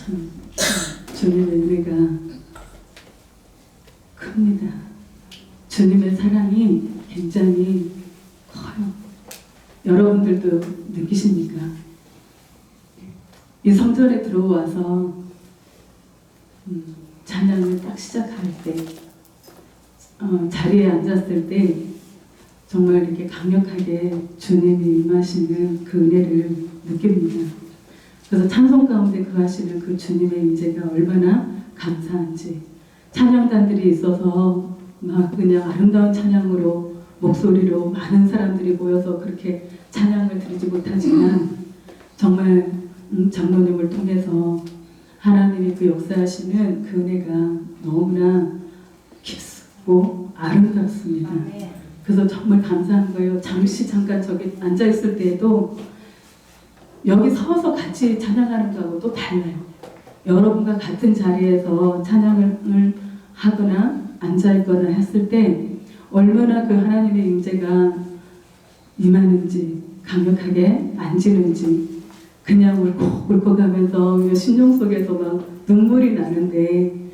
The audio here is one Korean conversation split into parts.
참 주님의 은혜가 큽니다. 주님의 사랑이 굉장히 커요. 여러분들도 느끼십니까? 이 성전에 들어와서 찬양을 딱 시작할 때 자리에 앉았을 때 정말 이렇게 강력하게 주님이 임하시는 그 은혜를 느낍니다. 그래서 찬송 가운데 거하시는 그 주님의 임재가 얼마나 감사한지, 찬양단들이 있어서 막 그냥 아름다운 찬양으로 목소리로 많은 사람들이 모여서 그렇게 찬양을 드리지 못하지만 정말 장로님을 통해서 하나님이 그 역사하시는 그 은혜가 너무나 깊고 아름답습니다. 그래서 정말 감사한 거예요. 잠깐 저기 앉아있을 때에도 여기 서서 같이 찬양하는 거하고 또 달라요. 여러분과 같은 자리에서 찬양을 하거나 앉아있거나 했을 때 얼마나 그 하나님의 임재가 임하는지, 강력하게 만지는지, 그냥 울컥울컥하면서 심령 속에서 막 눈물이 나는데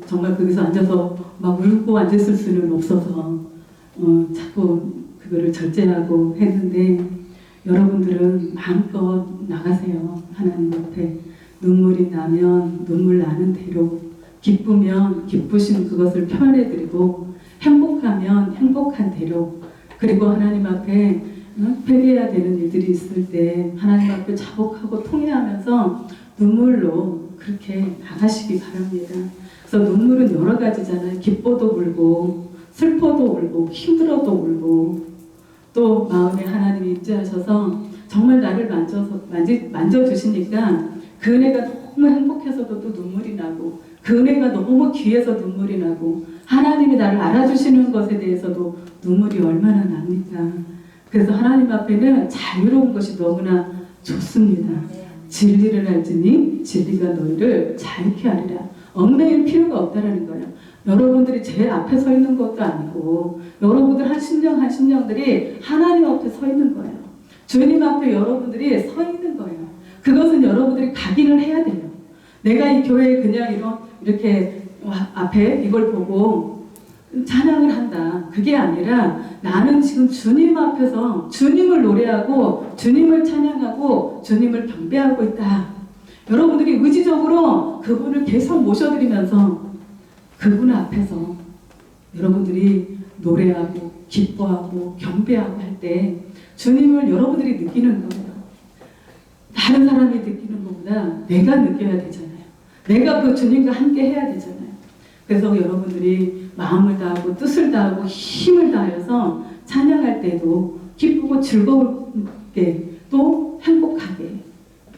정말 거기서 앉아서 막 울고 앉았을 수는 없어서 자꾸 그거를 절제하고 했는데, 여러분들은 마음껏 나가세요. 하나님 앞에 눈물이 나면 눈물 나는 대로, 기쁘면 기쁘신 그것을 표현해드리고, 행복하면 행복한 대로, 그리고 하나님 앞에 회개해야 되는 일들이 있을 때 하나님 앞에 자복하고 통회하면서 눈물로 그렇게 나가시기 바랍니다. 그래서 눈물은 여러 가지잖아요. 기뻐도 울고, 슬퍼도 울고, 힘들어도 울고, 또 마음에 하나님이 임재하셔서 정말 나를 만져주시니까 그 은혜가 너무 행복해서도 또 눈물이 나고, 그 은혜가 너무 귀해서 눈물이 나고, 하나님이 나를 알아주시는 것에 대해서도 눈물이 얼마나 납니까? 그래서 하나님 앞에는 자유로운 것이 너무나 좋습니다. 진리를 알지니 진리가 너희를 자유케 하리라. 얽매일 필요가 없다라는 거예요. 여러분들이 제 앞에 서 있는 것도 아니고, 여러분들 한 심령 한 심령들이 하나님 앞에 서 있는 거예요. 주님 앞에 여러분들이 서 있는 거예요. 그것은 여러분들이 각인을 해야 돼요. 내가 이 교회에 그냥 이렇게 앞에 이걸 보고 찬양을 한다, 그게 아니라 나는 지금 주님 앞에서 주님을 노래하고 주님을 찬양하고 주님을 경배하고 있다. 여러분들이 의지적으로 그분을 계속 모셔드리면서 그분 앞에서 여러분들이 노래하고 기뻐하고 경배하고 할 때 주님을 여러분들이 느끼는 거예요. 다른 사람이 느끼는 것보다 내가 느껴야 되잖아요. 내가 그 주님과 함께 해야 되잖아요. 그래서 여러분들이 마음을 다하고 뜻을 다하고 힘을 다해서 찬양할 때도 기쁘고 즐겁게 또 행복하게,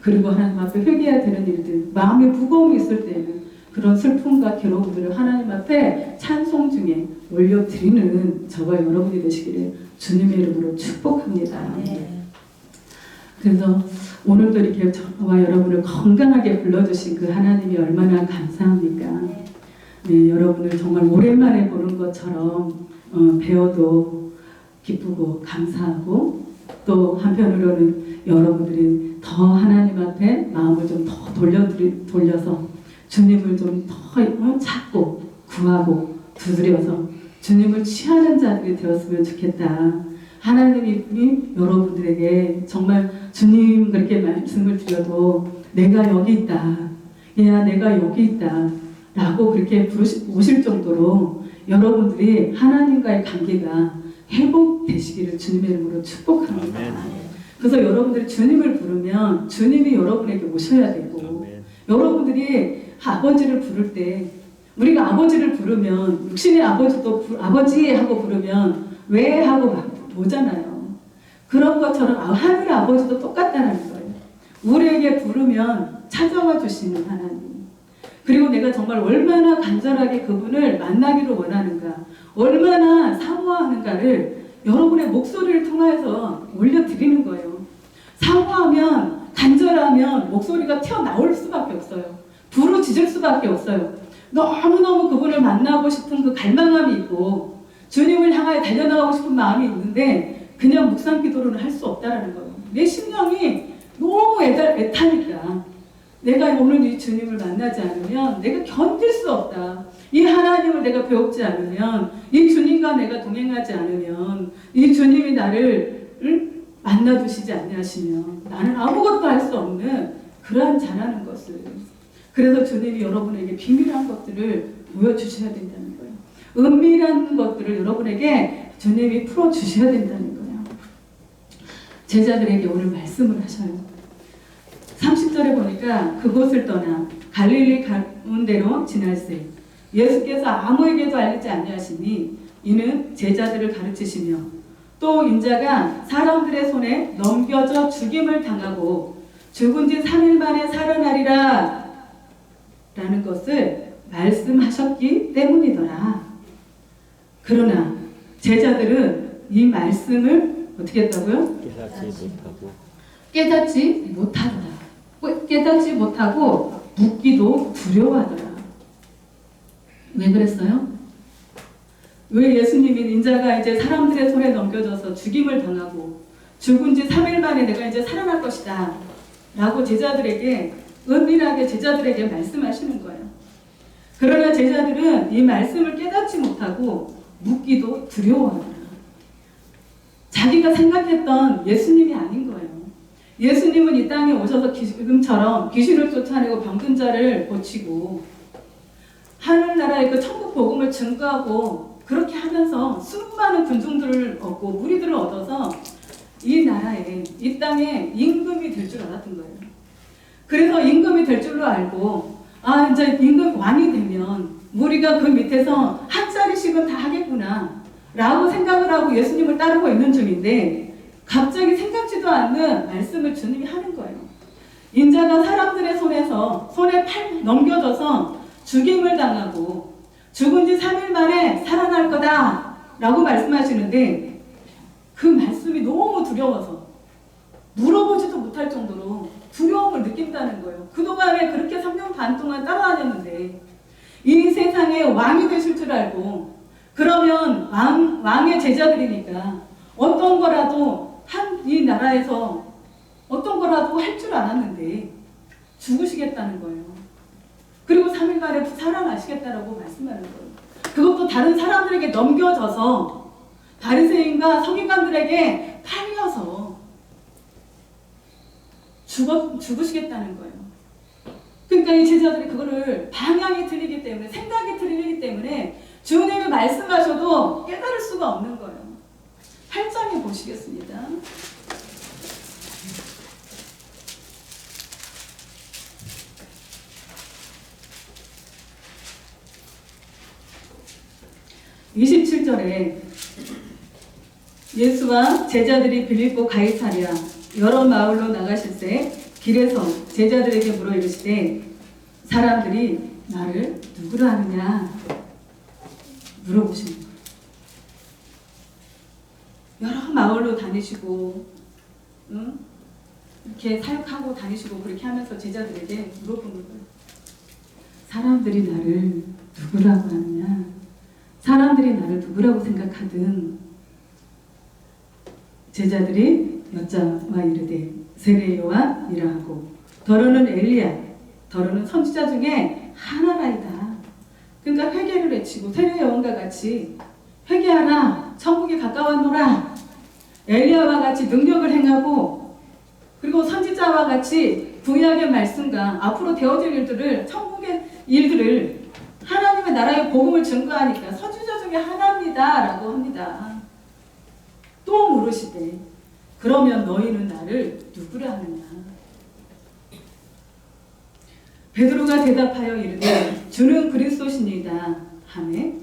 그리고 하나님 앞에 회개해야 되는 일들, 마음에 무거움이 있을 때는 그런 슬픔과 괴로움들을 하나님 앞에 찬송 중에 올려드리는 저와 여러분이 되시기를 주님의 이름으로 축복합니다. 그래서 오늘도 이렇게 저와 여러분을 건강하게 불러주신 그 하나님이 얼마나 감사합니까? 네, 여러분을 정말 오랜만에 보는 것처럼 배워도 기쁘고 감사하고, 또 한편으로는 여러분들이 더 하나님 앞에 마음을 좀 더 돌려서 주님을 좀 더 찾고 구하고 두드려서 주님을 취하는 자들이 되었으면 좋겠다. 하나님이 여러분들에게 정말 주님 그렇게 말씀을 드려도 내가 여기 있다, 야 내가 여기 있다 라고 그렇게 오실 정도로 여러분들이 하나님과의 관계가 회복되시기를 주님의 이름으로 축복합니다. 그래서 여러분들이 주님을 부르면 주님이 여러분에게 오셔야 되고, 여러분들이 아버지를 부를 때, 우리가 아버지를 부르면 육신의 아버지도 아버지 하고 부르면 왜 하고 막 오잖아요. 그런 것처럼 하늘 아버지도 똑같다는 거예요. 우리에게 부르면 찾아와 주시는 하나님, 그리고 내가 정말 얼마나 간절하게 그분을 만나기를 원하는가, 얼마나 사모하는가를 여러분의 목소리를 통해서 올려드리는 거예요. 사모하면, 간절하면 목소리가 튀어나올 수밖에 없어요. 부르짖을 수밖에 없어요. 너무너무 그분을 만나고 싶은 그 갈망함이 있고 주님을 향하여 달려나가고 싶은 마음이 있는데 그냥 묵상 기도로는 할 수 없다는 거예요. 내 심령이 너무 애타니까 내가 오늘 이 주님을 만나지 않으면 내가 견딜 수 없다. 이 하나님을 내가 배우지 않으면, 이 주님과 내가 동행하지 않으면, 이 주님이 나를 만나주시지 않으시면 나는 아무것도 할 수 없는 그러한 자라는 것을. 그래서 주님이 여러분에게 비밀한 것들을 보여주셔야 된다는 거예요. 은밀한 것들을 여러분에게 주님이 풀어주셔야 된다는 거예요. 제자들에게 오늘 말씀을 하셔요. 30절에 보니까 그곳을 떠나 갈릴리 가운데로 지날새 예수께서 아무에게도 알리지 아니하시니 이는 제자들을 가르치시며 또 인자가 사람들의 손에 넘겨져 죽임을 당하고 죽은 지 3일 만에 살아나리라 라는 것을 말씀하셨기 때문이더라. 그러나 제자들은 이 말씀을 어떻게 했다고요? 깨닫지 못하더라. 깨닫지 못하고 묻기도 두려워하더라. 왜 그랬어요? 왜 예수님이 인자가 이제 사람들의 손에 넘겨져서 죽임을 당하고 죽은 지 3일 만에 내가 이제 살아날 것이다 라고 제자들에게 은밀하게 제자들에게 말씀하시는 거예요. 그러나 제자들은 이 말씀을 깨닫지 못하고 묻기도 두려워하더라. 자기가 생각했던 예수님이 아닌 거예요. 예수님은 이 땅에 오셔서 지금처럼 귀신을 쫓아내고 병든 자를 고치고 하늘나라의 그 천국 복음을 증거하고 그렇게 하면서 수많은 군중들을 얻고 무리들을 얻어서 이 나라에, 이 땅에 임금이 될 줄 알았던 거예요. 그래서 임금이 될 줄로 알고, 아, 이제 임금 왕이 되면 우리가 그 밑에서 한 자리씩은 다 하겠구나 라고 생각을 하고 예수님을 따르고 있는 중인데 갑자기 생각지도 않는 말씀을 주님이 하는 거예요. 인자가 사람들의 손에 팔 넘겨져서 죽임을 당하고 죽은 지 3일 만에 살아날 거다 라고 말씀하시는데 그 말씀이 너무 두려워서 물어보지도 못할 정도로 두려움을 느낀다는 거예요. 그동안에 그렇게 3년 반 동안 따라다녔는데 이 세상에 왕이 되실 줄 알고 그러면 왕의 제자들이니까 어떤 거라도 이 나라에서 어떤 거라도 할 줄 알았는데 죽으시겠다는 거예요. 그리고 3일 만에 살아나시겠다라고 말씀하는 거예요. 그것도 다른 사람들에게 넘겨져서 바리새인과 서기관들에게 팔려서 죽으시겠다는 거예요. 그러니까 이 제자들이 그거를 방향이 틀리기 때문에 생각이 틀리기 때문에 주님이 말씀하셔도 깨달을 수가 없는 거예요. 8장에 보시겠습니다. (27절에) 예수와 제자들이 빌립보 가이사랴 여러 마을로 나가실새 길에서 제자들에게 물어 이르시되 사람들이 나를 누구로 아느냐 물어보시는 거예요. 여러 마을로 다니시고 이렇게 사역하고 다니시고 그렇게 하면서 제자들에게 물어보는 거예요. 사람들이 나를 누구라고 하느냐, 사람들이 나를 누구라고 생각하든 제자들이 여자와 이르되 세례 요한이라 하고 더러는 엘리야 더러는 선지자 중에 하나라이다. 그러니까 회개를 외치고 세례 요한과 같이 회개하라 천국이 가까웠노라 엘리야와 같이 능력을 행하고 그리고 선지자와 같이 구약의 말씀과 앞으로 되어질 일들을 천국의 일들을 하나님의 나라의 복음을 증거하니까 선지자 중에 하나입니다 라고 합니다. 또 물으시되 그러면 너희는 나를 누구라 하느냐. 베드로가 대답하여 이르되 주는 그리스도시니이다 하매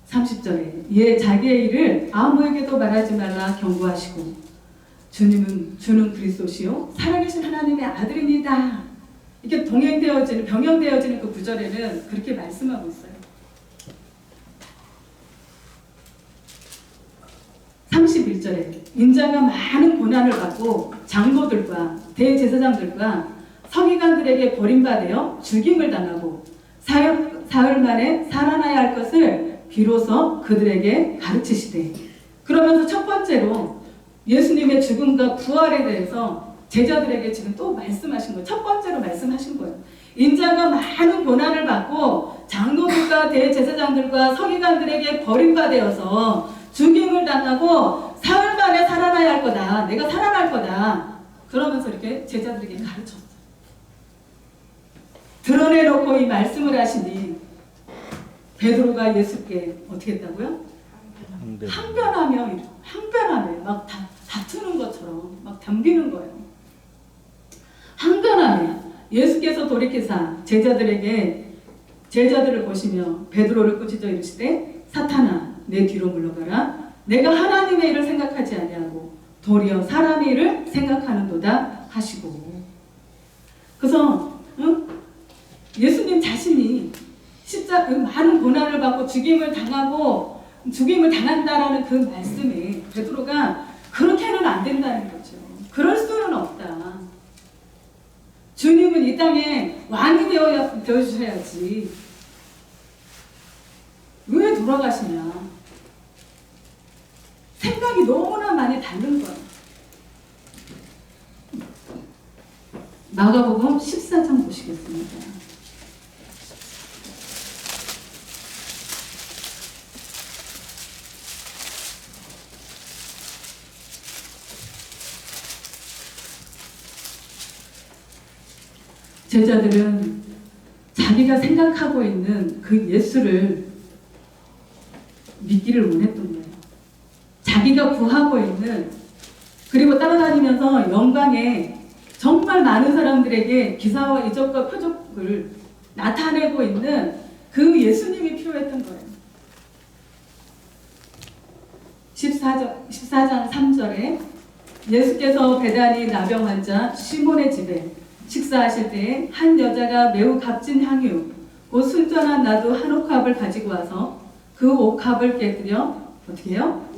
30절에 이에 자기의 일을 아무에게도 말하지 말라 경고하시고 주는 그리스도시요 살아계신 하나님의 아들입니다. 이렇게 병행되어지는 그 구절에는 그렇게 말씀하고 있어요. 31절에 인자가 많은 고난을 받고 장로들과 대제사장들과 서기관들에게 버림받아 죽임을 당하고 사흘 만에 살아나야 할 것을 비로소 그들에게 가르치시되 그러면서 첫 번째로 예수님의 죽음과 부활에 대해서 제자들에게 지금 또 말씀하신 거예요. 첫 번째로 말씀하신 거예요. 인자가 많은 고난을 받고 장로들과 대제사장들과 서기관들에게 버림받아서 죽임을 당하고 사흘 만에 살아나야 할 거다. 내가 살아날 거다. 그러면서 이렇게 제자들에게 가르쳤어요. 드러내놓고 이 말씀을 하시니 베드로가 예수께 어떻게 했다고요? 항변하며 막 다투는 것처럼 막 덤비는 거예요. 항변하며 예수께서 돌이키사 제자들을 보시며 베드로를 꾸짖어 이르시되 사탄아 내 뒤로 물러가라. 내가 하나님의 일을 생각하지 아니하고 도리어 사람의 일을 생각하는도다 하시고. 그래서 예수님 자신이 많은 고난을 받고 죽임을 당한다라는 그 말씀에 베드로가 그렇게는 안 된다는 거죠. 그럴 수는 없다. 주님은 이 땅에 왕이 되어주셔야지. 왜 돌아가시냐. 생각이 너무나 많이 다른 거예요. 마가복음 14장 보시겠습니다. 제자들은 자기가 생각하고 있는 그 예수를 믿기를 원했던 거예요. 자기가 구하고 있는, 그리고 따라다니면서 영광에 정말 많은 사람들에게 기사와 이적과 표적을 나타내고 있는 그 예수님이 필요했던 거예요. 14장 3절에 예수께서 베다니 나병 환자 시몬의 집에 식사하실 때에 한 여자가 매우 값진 향유 곧 순전한 나도 한 옥합을 가지고 와서 그 옥합을 깨뜨려 어떻게 해요?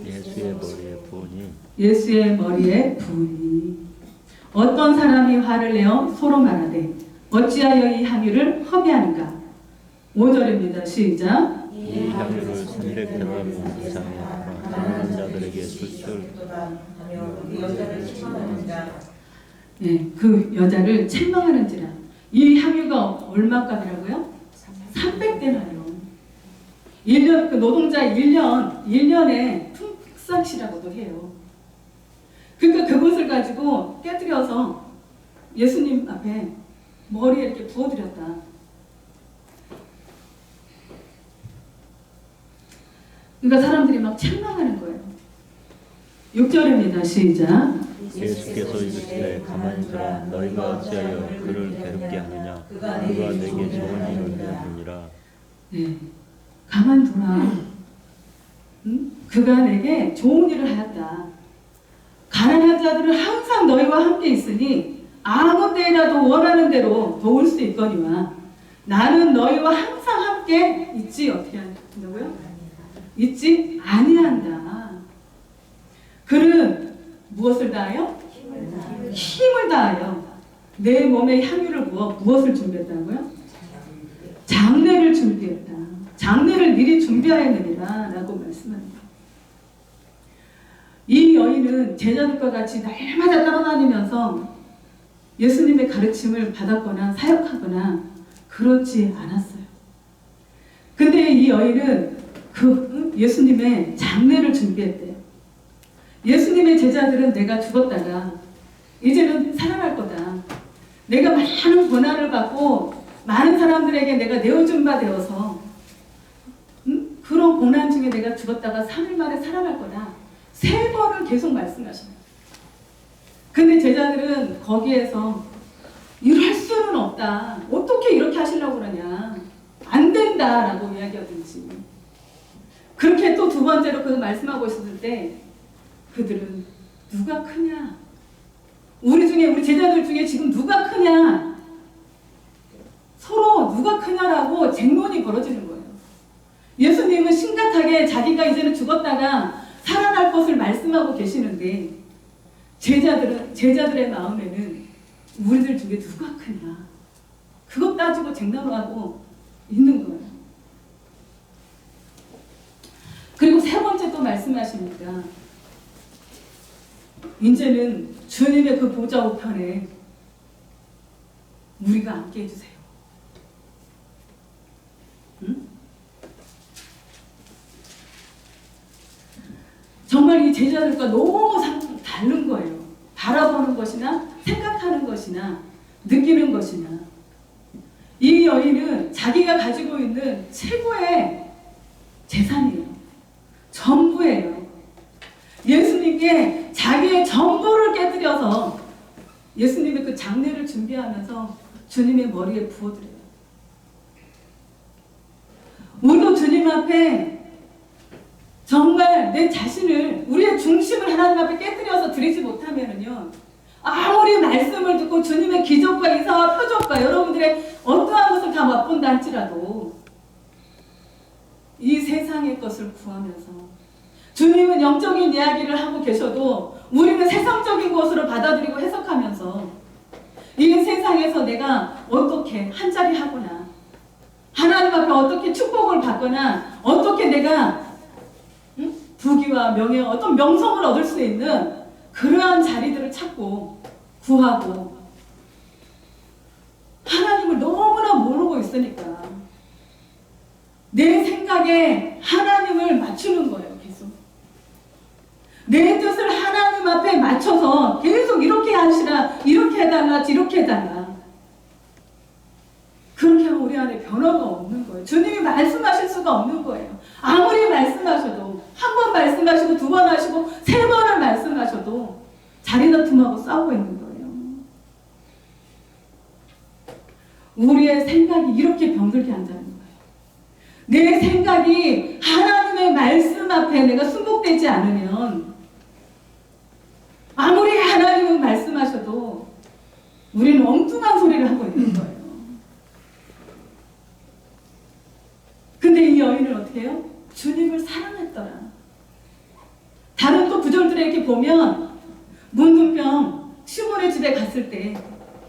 예수의 머리에 부으니 어떤 사람이 화를 내어 서로 말하되 어찌하여 이 향유를 허비하는가. 5절입니다. 시작. 이 향유를 300데나리온 이상의 가난한 자들에게 수출하며 그 여자를 책망하는지라. 네, 그 여자를 책망하는지라. 이 향유가 얼마값이라고요? 300데나리온. 1년, 그 노동자 1년의 품삯이라고도 해요. 그러니까 그것을 가지고 깨뜨려서 예수님 앞에 머리에 이렇게 부어드렸다. 그러니까 사람들이 막 책망하는 거예요. 6절입니다. 시작. 예수께서 이르시되 가만히 있으라. 너희가 어찌하여 그를 괴롭게 하느냐. 그가 내게 좋은 일을 하느니라. 네, 가만두라. 그가 내게 좋은 일을 하였다. 가난한 자들은 항상 너희와 함께 있으니 아무 때라도 원하는 대로 도울 수 있거니와 나는 너희와 항상 함께 있지 어떻게 한다고요? 있지 아니한다. 그는 무엇을 다하여? 힘을 다하여 내 몸에 향유를 부어 무엇을 준비했다고요? 장례를 준비했다. 장례를 미리 준비하였느니라 라고 말씀합니다. 이 여인은 제자들과 같이 날마다 따라다니면서 예수님의 가르침을 받았거나 사역하거나 그렇지 않았어요. 근데 이 여인은 그 예수님의 장례를 준비했대요. 예수님의 제자들은 내가 죽었다가 이제는 살아날 거다. 내가 많은 고난을 받고 많은 사람들에게 내가 내어준 바 되어서 그런 고난 중에 내가 죽었다가 3일 만에 살아날 거다. 3번을 계속 말씀하셔요. 근데 제자들은 거기에서 이럴 수는 없다. 어떻게 이렇게 하시려고 그러냐. 안 된다라고 이야기하든지. 그렇게 또 2번째로 그 말씀하고 있었을 때 그들은 누가 크냐? 우리 제자들 중에 지금 누가 크냐? 서로 누가 크냐라고 쟁론이 벌어지는 거예요. 예수님은 심각하게 자기가 이제는 죽었다가 살아날 것을 말씀하고 계시는데 제자들의 마음에는 우리들 중에 누가 크냐? 그것 따지고 쟁론하고 있는 거예요. 그리고 3번째 또 말씀하십니다. 이제는 주님의 그 보좌 우편에 우리가 앉게 해주세요. 응? 정말 이 제자들과 너무 다른 거예요. 바라보는 것이나 생각하는 것이나 느끼는 것이나. 이 여인은 자기가 가지고 있는 최고의 재산이에요. 전부예요. 예수님께 자기의 전부를 깨뜨려서 예수님의 그 장례를 준비하면서 주님의 머리에 부어드려요. 우리도 주님 앞에 정말 내 자신을, 우리의 중심을 하나님 앞에 깨뜨려서 드리지 못하면은요, 아무리 말씀을 듣고 주님의 기적과 이사와 표적과 여러분들의 어떠한 것을 다 맛본다 할지라도 이 세상의 것을 구하면서, 주님은 영적인 이야기를 하고 계셔도 우리는 세상적인 것으로 받아들이고 해석하면서 이 세상에서 내가 어떻게 한 자리 하거나 하나님 앞에 어떻게 축복을 받거나 어떻게 내가 부귀와 명예와 어떤 명성을 얻을 수 있는 그러한 자리들을 찾고 구하고 하나님을 너무나 모르고 있으니까 내 생각에 하나님을 맞추는 거예요. 계속 내 뜻을 하나님 앞에 맞춰서 계속 이렇게 하시라, 이렇게 해달라, 이렇게 해달라. 그렇게 하면 우리 안에 변화가 없는 거예요. 주님이 말씀하실 수가 없는 거예요. 아무리 말씀하셔도, 한 번 말씀하시고 두 번 하시고 세 번을 말씀하셔도 자리 다툼하고 싸우고 있는 거예요. 우리의 생각이 이렇게 병들게 한다는 거예요. 내 생각이 하나님의 말씀 앞에 내가 순복되지 않으면 아무리 하나님은 말씀하셔도 우리는 엉뚱한 소리를 하고 있는 거예요. 근데 이 여인은 어떻게 해요? 주님을 사랑했더라. 다른 또 구절들에 이렇게 보면 문둥병 시몬의 집에 갔을 때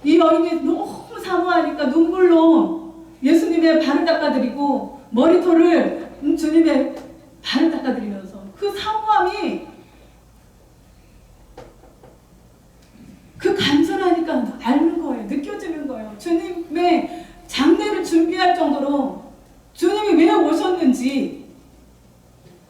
이 여인이 너무 사모하니까 눈물로 예수님의 발을 닦아드리고 머리털을 주님의 발을 닦아드리면서 그 사모함이 그 간절하니까 알는 거예요. 느껴지는 거예요. 주님의 장례를 준비할 정도로 주님이 왜 오셨는지,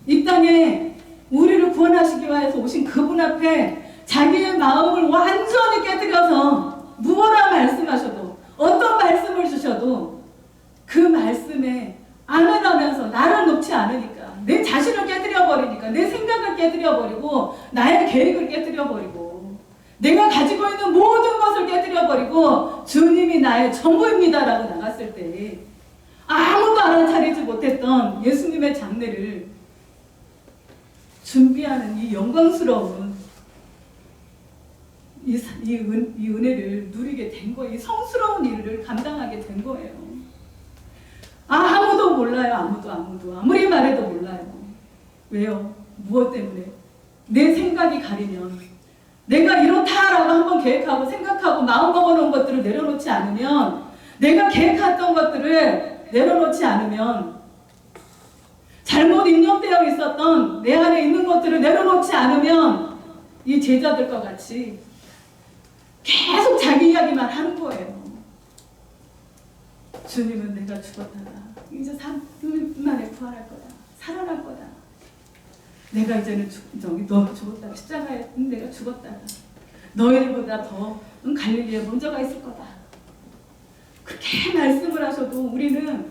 이 땅에 우리를 구원하시기 위해서 오신 그분 앞에 자기의 마음을 완전히 깨뜨려서 무엇라 말씀하셔도, 어떤 말씀을 주셔도 그 말씀에 아멘하면서 나를 놓지 않으니까, 내 자신을 깨뜨려버리니까, 내 생각을 깨뜨려버리고 나의 계획을 깨뜨려버리고 내가 가지고 있는 모든 것을 깨뜨려버리고 주님이 나의 전부입니다라고 나갔을 때 아무도 알아차리지 못했던 예수님의 장례를 준비하는 이 영광스러운 이 은혜를 누리게 된 거예요. 이 성스러운 일을 감당하게 된 거예요. 아무도 몰라요. 아무도 아무리 말해도 몰라요. 왜요? 무엇 때문에? 내 생각이 가리면, 내가 이렇다라고 한번 계획하고 생각하고 마음 먹어놓은 것들을 내려놓지 않으면, 내가 계획했던 것들을 내려놓지 않으면, 잘못 입력되어 있었던 내 안에 있는 것들을 내려놓지 않으면 이 제자들과 같이 계속 자기 이야기만 하는 거예요. 주님은 내가 죽었다. 이제 3일 만에 부활할 거다. 살아날 거다. 내가 이제는 너 죽었다. 십자가에 내가 죽었다. 너희들보다 더 갈릴리에 먼저가 있을 거다. 그렇게 말씀을 하셔도 우리는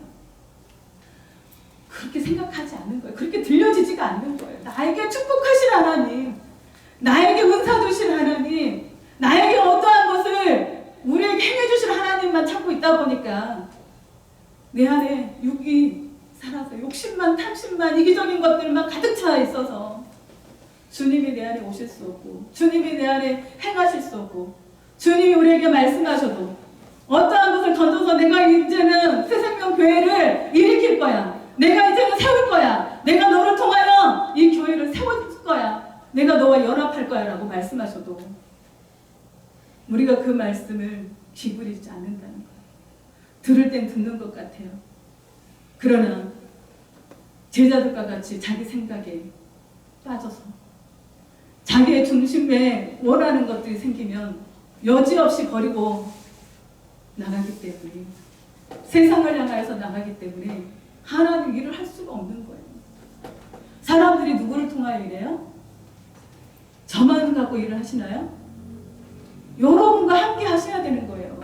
그렇게 생각하지 않는 거예요. 그렇게 들려지지가 않는 거예요. 나에게 축복하실 하나님, 나에게 은사 주실 하나님, 나에게 어떠한 것을 우리에게 행해주실 하나님만 찾고 있다 보니까 내 안에 육이 살아서 욕심만, 탐심만, 이기적인 것들만 가득 차 있어서 주님이 내 안에 오실 수 없고, 주님이 내 안에 행하실 수 없고, 주님이 우리에게 말씀하셔도 어떠한 것을 던져서 내가 이제는 새생명교회를 일으킬 거야, 내가 이제는 세울 거야, 내가 너를 통하여 이 교회를 세울 거야, 내가 너와 연합할 거야 라고 말씀하셔도 우리가 그 말씀을 기울이지 않는다는 거예요. 들을 땐 듣는 것 같아요. 그러나 제자들과 같이 자기 생각에 빠져서 자기의 중심에 원하는 것들이 생기면 여지없이 버리고 나가기 때문에, 세상을 향하여서 나가기 때문에 하나님 일을 할 수가 없는 거예요. 사람들이 누구를 통하여 일해요? 저만 갖고 일을 하시나요? 여러분과 함께 하셔야 되는 거예요.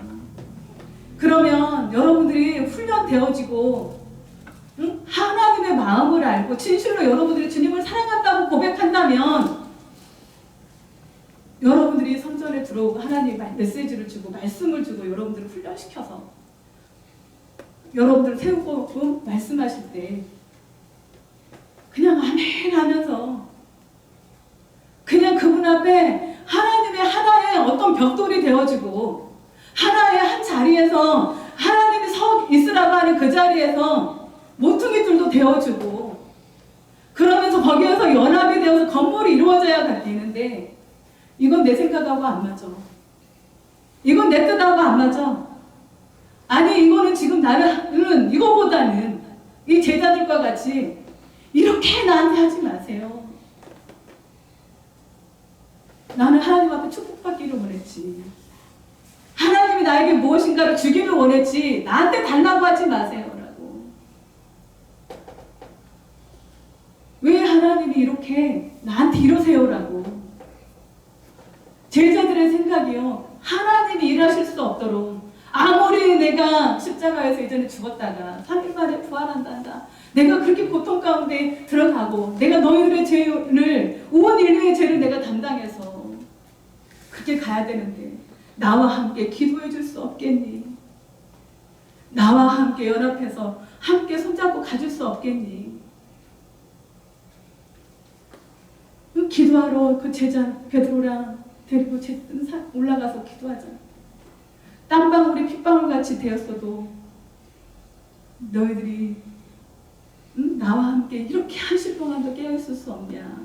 그러면 여러분들이 훈련되어지고 하나님의 마음을 알고 진실로 여러분들이 주님을 사랑한다고 고백한다면 여러분들이 성전에 들어오고 하나님이 메시지를 주고 말씀을 주고 여러분들을 훈련시켜서 여러분들을 세우고 말씀하실 때 그냥 아멘 하면서 그냥 그분 앞에 하나님의 하나의 어떤 벽돌이 되어주고 하나의 한 자리에서 하나님이 서 있으라고 하는 그 자리에서 모퉁이들도 되어주고 그러면서 거기에서 연합이 되어서 건물이 이루어져야 되는데 이건 내 생각하고 안 맞아. 이건 내 뜻하고 안 맞아. 아니 이거는 지금 나는 이거보다는 이 제자들과 같이 이렇게 나한테 하지 마세요. 나는 하나님 앞에 축복받기를 원했지. 하나님이 나에게 무엇인가를 주기를 원했지 나한테 달라고 하지 마세요 라고. 왜 하나님이 이렇게 나한테 이러세요 라고. 제자들의 생각이요, 하나님이 일하실 수 없도록 아무리 내가 십자가에서 이전에 죽었다가 3일 만에 부활한단다, 내가 그렇게 고통 가운데 들어가고 내가 너희들의 죄를 온 인류의 죄를 내가 담당해서 그렇게 가야 되는데 나와 함께 기도해 줄 수 없겠니? 나와 함께 연합해서 함께 손잡고 가줄 수 없겠니? 기도하러 그 제자 베드로랑 데리고 올라가서 기도하잖아. 땀방울이 핏방울 같이 되었어도 너희들이 나와 함께 이렇게 한시 동안도 깨어있을 수 없냐,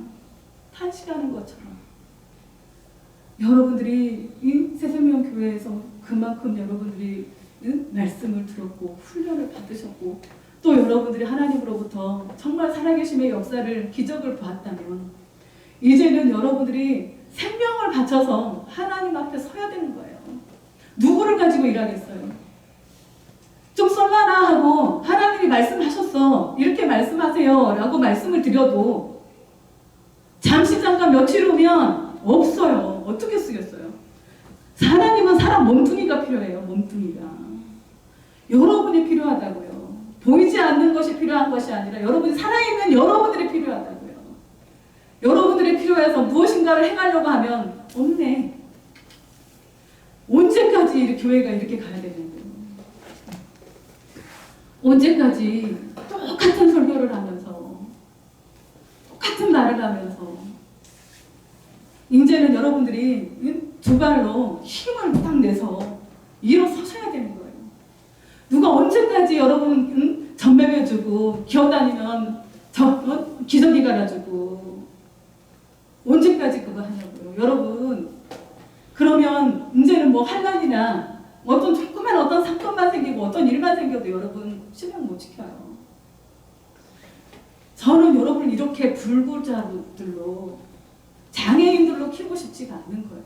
탄식하는 것처럼 여러분들이 이 새생명교회에서 그만큼 여러분들이 말씀을 들었고 훈련을 받으셨고 또 여러분들이 하나님으로부터 정말 살아계심의 역사를, 기적을 보았다면 이제는 여러분들이 생명을 바쳐서 하나님 앞에 서야 되는 거예요. 누구를 가지고 일하겠어요? 좀 썰라나 하고 하나님이 말씀하셨어, 이렇게 말씀하세요 라고 말씀을 드려도 잠시 잠깐 며칠 후면 없어요. 어떻게 쓰겠어요? 하나님은 사람 몸뚱이가 필요해요. 몸뚱이가. 여러분이 필요하다고요. 보이지 않는 것이 필요한 것이 아니라 여러분이 살아있는 여러분들이 필요하다고요. 여러분들이 필요해서 무엇인가를 행하려고 하면 없네. 언제까지 이 교회가 이렇게 가야 되는 거예요? 언제까지 똑같은 설교를 하면서 똑같은 말을 하면서 이제는 여러분들이 두 발로 힘을 딱 내서 일어서셔야 되는 거예요. 누가 언제까지 여러분 전매매주고 기어다니면 기저귀 갈아주고 언제까지 그거 하냐고요. 여러분 그러면 이제는 뭐 환난이나 어떤 조그만 어떤 사건만 생기고 어떤 일만 생겨도 여러분 신앙 못 지켜요. 저는 여러분을 이렇게 불구자들로 장애인들로 키우고 싶지가 않는 거예요.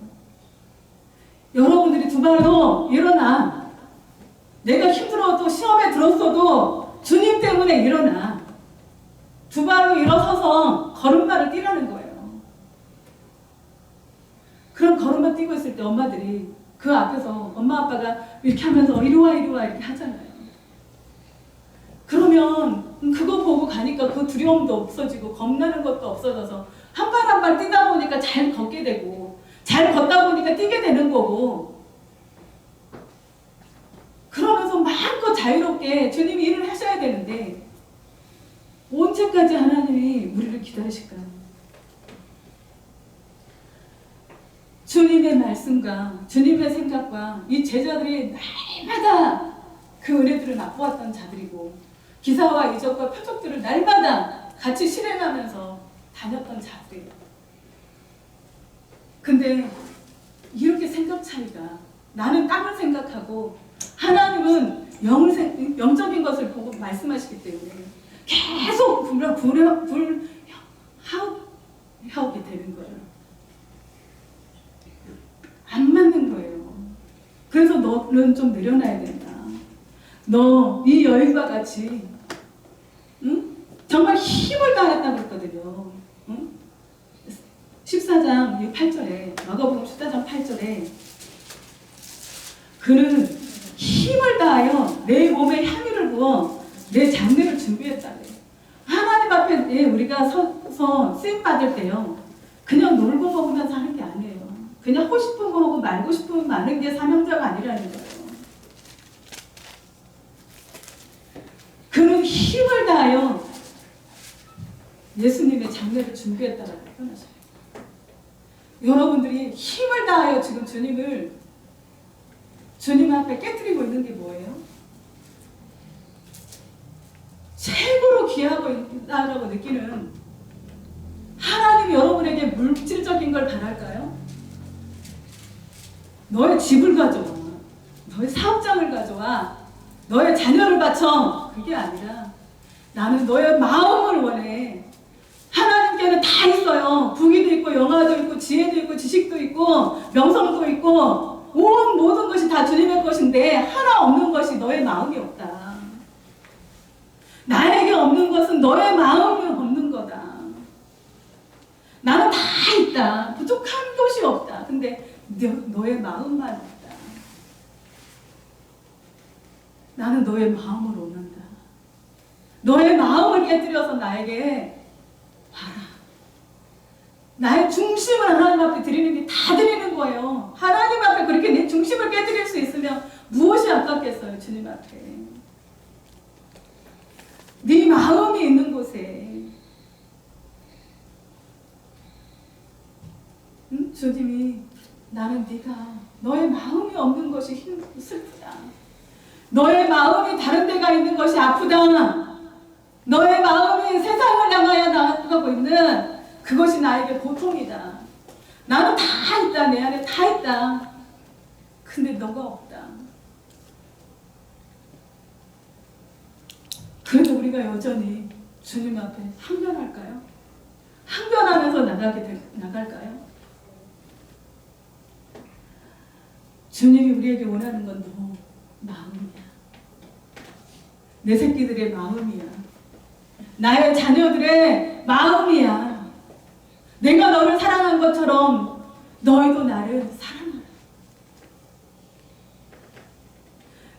여러분들이 두 발로 일어나. 내가 힘들어도 시험에 들었어도 주님 때문에 일어나. 두 발로 일어서서 걸음마를 뛰라는 거예요. 그런 걸음마 뛰고 있을 때 엄마들이 그 앞에서 엄마 아빠가 이렇게 하면서 이리 와 이렇게 하잖아요. 그러면 그거 보고 가니까 그 두려움도 없어지고 겁나는 것도 없어져서 한 발 한 발 뛰다 보니까 잘 걷게 되고 잘 걷다 보니까 뛰게 되는 거고 그러면서 마음껏 자유롭게 주님이 일을 하셔야 되는데 언제까지 하나님이 우리를 기다리실까요? 주님의 말씀과 주님의 생각과 이 제자들이 날마다 그 은혜들을 맛보았던 자들이고 기사와 이적과 표적들을 날마다 같이 실행하면서 다녔던 자들이에요. 근데 이렇게 생각 차이가, 나는 땅을 생각하고 하나님은 영적인 것을 보고 말씀하시기 때문에 계속 불협화음이 되는 거예요. 그래서 너는 좀 내려놔야 된다. 너 이 여인과 같이 응? 정말 힘을 다했다고 그랬거든요. 응? 14장 8절에 마가복음 14장 8절에 그는 힘을 다하여 내 몸에 향유를 부어 내 장례를 준비했다네. 하나님 앞에 우리가 서서 쓰임 받을 때요, 그냥 놀고 먹으면서 하는 게 아니에요. 그냥 하고 싶은 거 하고 말고 싶은 거 많은 게 사명자가 아니라는 거예요. 그는 힘을 다하여 예수님의 장례를 준비했다라고 표현하셔요. 여러분들이 힘을 다하여 지금 주님 앞에 깨트리고 있는 게 뭐예요? 최고로 귀하고 있다라고 느끼는 하나님이 여러분에게 물질적인 걸 바랄까요? 너의 집을 가져와, 너의 사업장을 가져와, 너의 자녀를 바쳐. 그게 아니라 나는 너의 마음을 원해. 하나님께는 다 있어요. 부귀도 있고 영화도 있고 지혜도 있고 지식도 있고 명성도 있고 온 모든 것이 다 주님의 것인데 하나 없는 것이 너의 마음이 없다. 나에게 없는 것은 너의 마음이 없는 거다. 나는 다 있다. 부족한 것이 없다. 근데 너의 마음만 없다. 나는 너의 마음을 원한다. 너의 마음을 깨뜨려서 나에게 봐라. 나의 중심을 하나님 앞에 드리는 게 다 드리는 거예요. 하나님 앞에 그렇게 내 중심을 깨뜨릴 수 있으면 무엇이 아깝겠어요, 주님 앞에. 네 마음이 있는 곳에 주님이 나는 네가 너의 마음이 없는 것이 슬프다. 너의 마음이 다른 데가 있는 것이 아프다. 너의 마음이 세상을 향하여 나아가고 있는 그것이 나에게 고통이다. 나는 다 있다. 내 안에 다 있다. 근데 너가 없다. 그래도 우리가 여전히 주님 앞에 항변할까요? 항변하면서 나갈까요? 주님이 우리에게 원하는 건 너 마음이야. 내 새끼들의 마음이야. 나의 자녀들의 마음이야. 내가 너를 사랑한 것처럼 너희도 나를 사랑하라.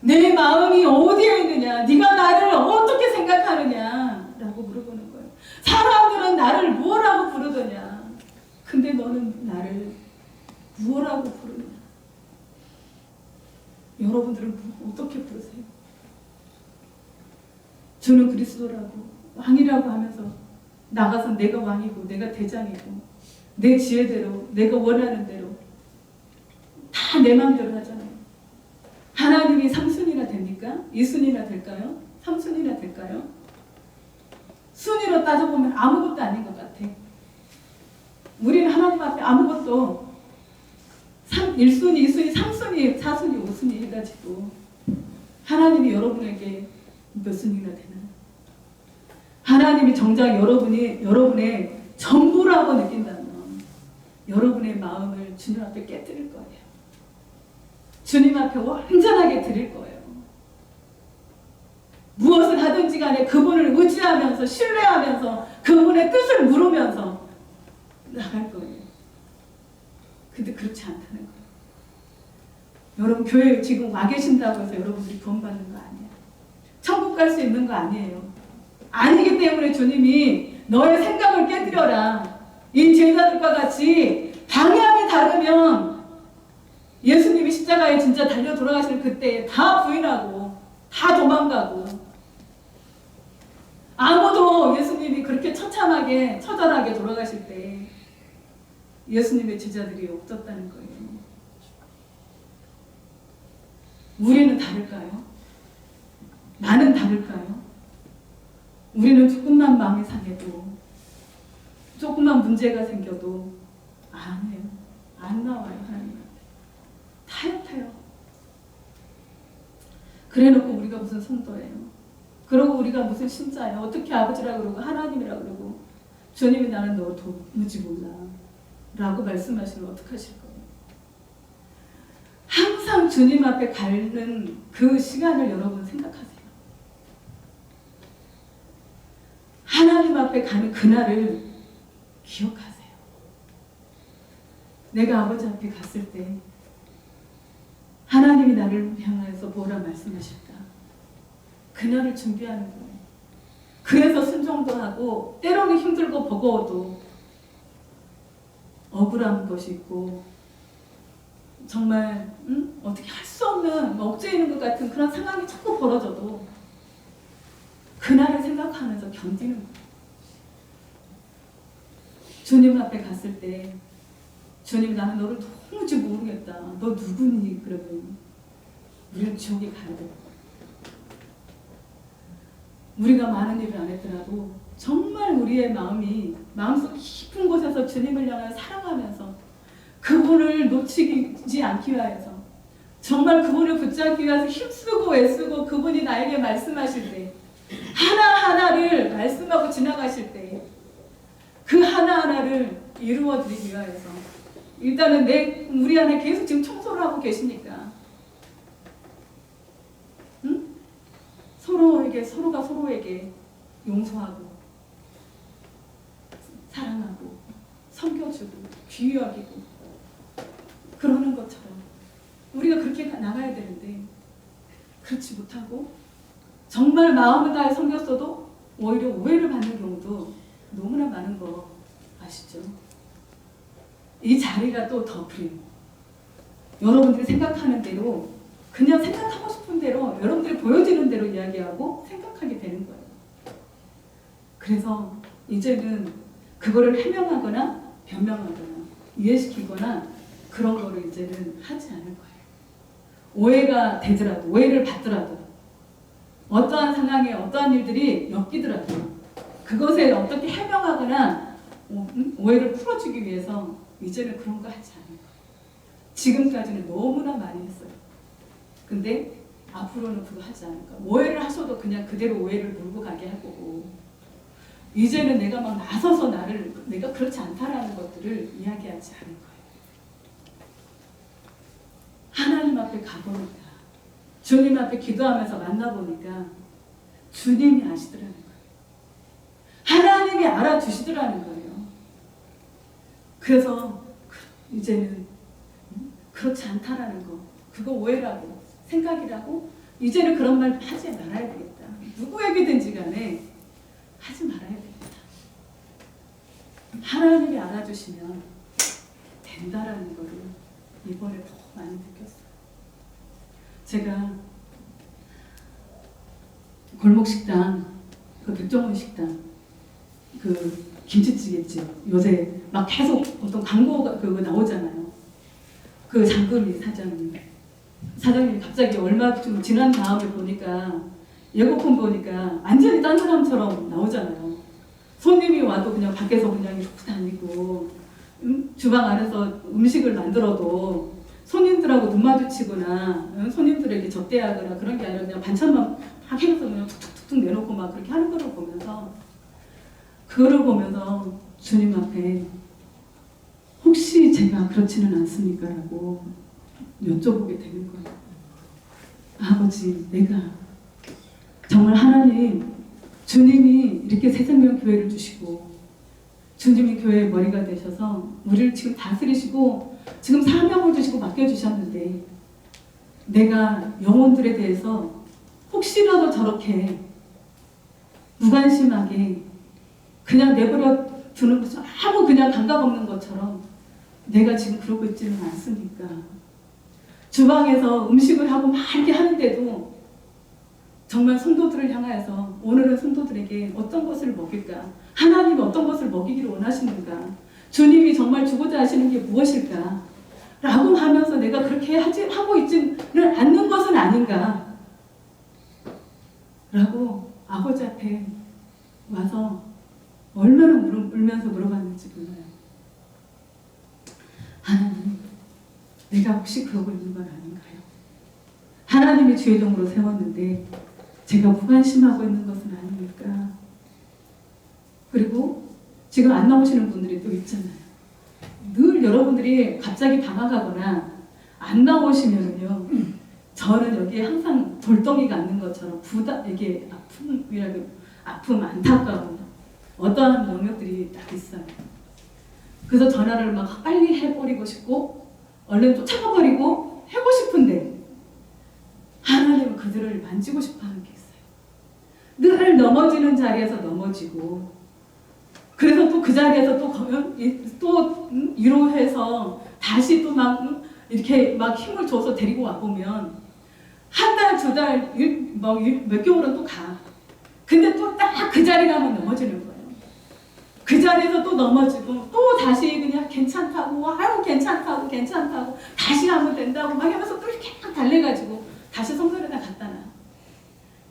내 마음이 어디에 있느냐? 네가 나를 어떻게 생각하느냐? 라고 물어보는 거예요. 사람들은 나를 무엇라고 부르더냐? 근데 너는 나를 무엇라고 부르냐? 여러분들은 어떻게 부르세요? 저는 그리스도라고 왕이라고 하면서 나가서 내가 왕이고 내가 대장이고 내 지혜대로 내가 원하는 대로 다 내 마음대로 하잖아요. 하나님이 3순위나 됩니까? 2순위나 될까요? 3순위나 될까요? 순위로 따져보면 아무것도 아닌 것 같아. 우리는 하나님 앞에 아무것도 1순위, 2순위, 3순위, 4순위, 5순위 해가지고 하나님이 여러분에게 몇 순위나 되나요? 하나님이 정작 여러분의 전부라고 느낀다면 여러분의 마음을 주님 앞에 깨뜨릴 거예요. 주님 앞에 완전하게 드릴 거예요. 무엇을 하든지 간에 그분을 의지하면서 신뢰하면서 그분의 뜻을 물으면서 나갈 거예요. 근데 그렇지 않다는 거예요. 여러분 교회에 지금 와 계신다고 해서 여러분들이 구원받는 거 아니에요. 천국 갈 수 있는 거 아니에요. 아니기 때문에 주님이 너의 생각을 깨뜨려라. 이 제자들과 같이 방향이 다르면 예수님이 십자가에 진짜 달려 돌아가실 그때 다 부인하고 다 도망가고 아무도 예수님이 그렇게 처참하게 처절하게 돌아가실 때 예수님의 제자들이 없었다는 거예요. 우리는 다를까요? 나는 다를까요? 우리는 조금만 마음이 상해도 조금만 문제가 생겨도 안 해요. 안 나와요. 하나님한테. 타협해요. 그래놓고 우리가 무슨 성도예요. 그러고 우리가 무슨 신자예요. 어떻게 아버지라 그러고 하나님이라 그러고 주님이 나는 너 도무지 몰라 라고 말씀하시면 어떡하실 거예요. 항상 항상 주님 앞에 가는 그 시간을 여러분 생각하세요. 하나님 앞에 가는 그날을 기억하세요. 내가 아버지 앞에 갔을 때 하나님이 나를 향하여서 뭐라 말씀하실까? 그날을 준비하는 거예요. 그래서 순종도 하고 때로는 힘들고 버거워도 억울한 것이 있고 정말 어떻게 할 수 없는 억제해 있는 것 같은 그런 상황이 자꾸 벌어져도 그날을 생각하면서 견디는 거예요. 주님 앞에 갔을 때 주님 나는 너를 도무지 모르겠다. 너 누구니? 그러면 우리는 지옥에 가야 돼. 우리가 많은 일을 안 했더라도 정말 우리의 마음이 마음속 깊은 곳에서 주님을 향해 사랑하면서 그분을 놓치지 않기 위해서 정말 그분을 붙잡기 위해서 힘쓰고 애쓰고 그분이 나에게 말씀하실 때 하나하나를 말씀하고 지나가실 때 그 하나하나를 이루어드리기 위해서 일단은 우리 안에 계속 지금 청소를 하고 계시니까 서로가 서로에게 용서하고 사랑하고 섬겨주고 귀히 여기고 그러는 것처럼 우리가 그렇게 나가야 되는데 그렇지 못하고 정말 마음을 다해 섬겼어도 오히려 오해를 받는 경우도 너무나 많은 거 아시죠? 이 자리가 또 더 그래요. 여러분들이 생각하는 대로 그냥 생각하고 싶은 대로 여러분들이 보여지는 대로 이야기하고 생각하게 되는 거예요. 그래서 이제는 그거를 해명하거나 변명하거나 이해시키거나 그런 거를 이제는 하지 않을 거예요. 오해가 되더라도 오해를 받더라도 어떠한 상황에 어떠한 일들이 엮이더라도 그것에 어떻게 해명하거나 오해를 풀어주기 위해서 이제는 그런 거 하지 않을 거예요. 지금까지는 너무나 많이 했어요. 근데 앞으로는 그거 하지 않을 거예요. 오해를 하셔도 그냥 그대로 오해를 몰고 가게 할 거고 이제는 내가 막 나서서 내가 그렇지 않다라는 것들을 이야기하지 않을 거예요. 하나님 앞에 가보니까 주님 앞에 기도하면서 만나보니까 주님이 아시더라는 거예요. 하나님이 알아주시더라는 거예요. 그래서 이제는 그렇지 않다라는 거 그거 오해라고 생각이라고 이제는 그런 말 하지 말아야 되겠다. 누구에게든지 간에 하지 말아야 되겠다. 하나님이 알아주시면 된다라는 거를 이번에 더 많이 느꼈어요. 제가 골목식당 그 백종원 식당 그 김치찌개집 요새 막 계속 어떤 광고가 그거 나오잖아요. 그 장금희 사장님이 갑자기 얼마 좀 지난 다음에 보니까 예고편 보니까 완전히 딴 사람처럼 나오잖아요. 손님이 와도 그냥 밖에서 그냥 이러고 다니고 주방 안에서 음식을 만들어도 손님들하고 눈 마주치거나 손님들에게 접대하거나 그런 게 아니라 그냥 반찬만 막 해서 그냥 툭툭툭 내놓고 막 그렇게 하는 거를 보면서 그거를 보면서 주님 앞에 혹시 제가 그렇지는 않습니까? 라고 여쭤보게 되는 거예요. 아버지, 내가 정말 하나님, 주님이 이렇게 새생명교회를 주시고 주님이 교회의 머리가 되셔서 우리를 지금 다스리시고 지금 사명을 주시고 맡겨주셨는데 내가 영혼들에 대해서 혹시라도 저렇게 무관심하게 그냥 내버려 두는 것처럼 아무 그냥 감각 없는 것처럼 내가 지금 그러고 있지는 않습니까? 주방에서 음식을 하고 막 이렇게 하는데도 정말 성도들을 향하여서 오늘은 성도들에게 어떤 것을 먹일까? 하나님이 어떤 것을 먹이기를 원하시는가? 주님이 정말 주고자 하시는 게 무엇일까? 라고 하면서 내가 그렇게 하고 있지는 않는 것은 아닌가? 라고 아버지 앞에 와서 얼마나 울면서 물어봤는지 몰라요. 하나님, 내가 혹시 그러고 있는 건 아닌가요? 하나님이 주의 종으로 세웠는데 제가 무관심하고 있는 것은 아닙니까? 그리고 지금 안 나오시는 분들이 또 있잖아요. 늘 여러분들이 갑자기 방황하거나 안 나오시면은요, 저는 여기에 항상 돌덩이가 앉는 것처럼 이게 아픔, 안타까움, 어떠한 영역들이 딱 있어요. 그래서 전화를 막 빨리 해버리고 싶고, 얼른 쫓아가버리고 하고 싶은데, 하나님은 그들을 만지고 싶어 하는 게 있어요. 늘 넘어지는 자리에서 넘어지고, 그래서 또 그 자리에서 또 위로해서 다시 또 막 이렇게 막 힘을 줘서 데리고 와보면, 한 달, 두 달, 몇 개월은 또 가. 근데 또 딱 그 자리 가면 넘어지는 거예요. 그 자리에서 또 넘어지고, 또 다시 그냥 괜찮다고, 아유, 괜찮다고, 다시 하면 된다고 막 하면서 또 이렇게 막 달래가지고, 다시 성전에다 갖다 놔.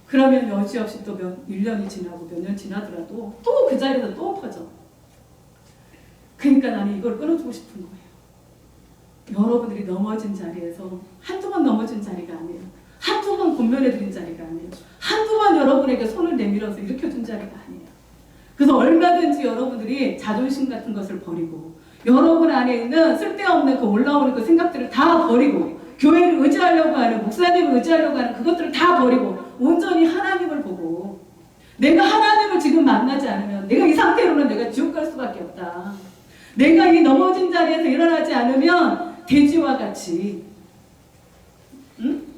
그러면 여지없이 또 1년이 지나고 몇 년 지나더라도 또 그 자리에서 또 엎어져. 그러니까 나는 이걸 끊어주고 싶은 거예요. 여러분들이 넘어진 자리에서 한두 번 넘어진 자리가 아니에요. 한두 번 권면해드린 자리가 아니에요. 한두 번 여러분에게 손을 내밀어서 일으켜준 자리가 아니에요. 그래서 얼마든지 여러분들이 자존심 같은 것을 버리고, 여러분 안에 있는 쓸데없는 그 올라오는 그 생각들을 다 버리고, 교회를 의지하려고 하는, 목사님을 의지하려고 하는 그것들을 다 버리고 온전히 하나님을 보고, 내가 하나님을 지금 만나지 않으면 내가 이 상태로는 내가 지옥 갈 수밖에 없다. 내가 이 넘어진 자리에서 일어나지 않으면 돼지와 같이